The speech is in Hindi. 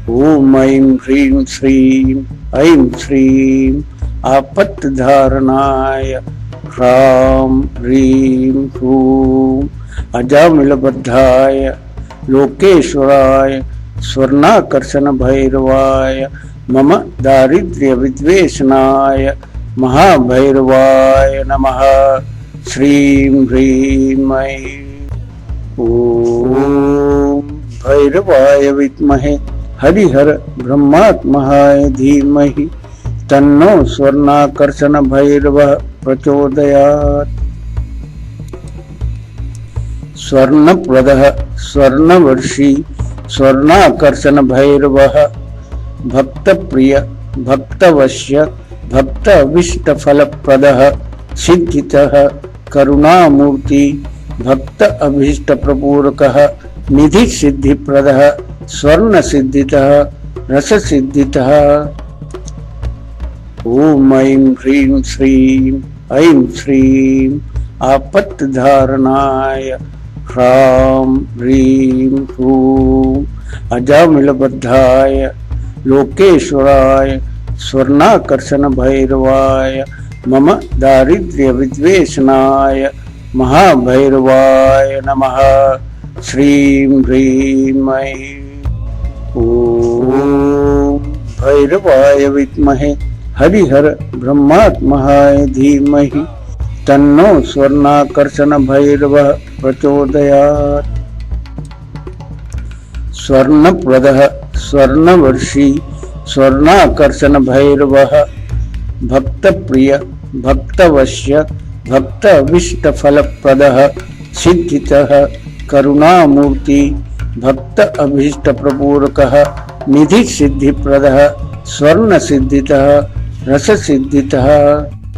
ओम ऐं ह्रीं श्रीं ऐं श्रीं आपत्तिधारणाय ह्रां ह्रीं ह्रूं अजामिलबद्धाय लोकेश्वराय स्वर्णाकर्षण भैरवाय मम दारिद्र्य विद्वेषणाय महाभैरवाय नमः। श्रीं ह्रीं ऐं ओम भैरवाय विद्महे हरिहर ब्रह्मात्महाय धीमहि तन्नो स्वर्णाकर्षण भैरवः प्रचोदयात्। स्वर्णप्रदः स्वर्णवर्षी स्वर्णाकर्षण भैरवः भक्तप्रिय भक्तवश्य भक्ताभीष्टफलप्रदः सिद्धितः करुणामूर्ति भक्त अभीष्टप्रपूरकः निधि सिद्धिप्रदः स्वर्ण सिद्धितः रस सिद्धितः। ओम ऐं ह्रीं श्रीं ऐं श्रीं आपत्तिधारणाय ह्रां ह्रीं ह्रूं अजामिलबद्धाय लोकेश्वराय स्वर्णाकर्षण भैरवाय मम दारिद्र्य विद्वेषणाय महाभैरवाय नमः। श्रीं ह्रीं ऐं ओम भैरवाय विद्महे हरिहर ब्रह्मात्महाय धीमहि तन्नो स्वर्णाकर्षण भैरवः प्रचोदयात्। स्वर्णप्रदः स्वर्णवर्षी स्वर्णाकर्षण भैरवः भक्तप्रिय भक्तवश्य भक्ताभीष्टफलप्रदः सिद्धितः करुणामूर्ति भक्त अभीष्टप्रपूरकः निधि सिद्धिप्रदः स्वर्ण सिद्धितः रस सिद्धितः।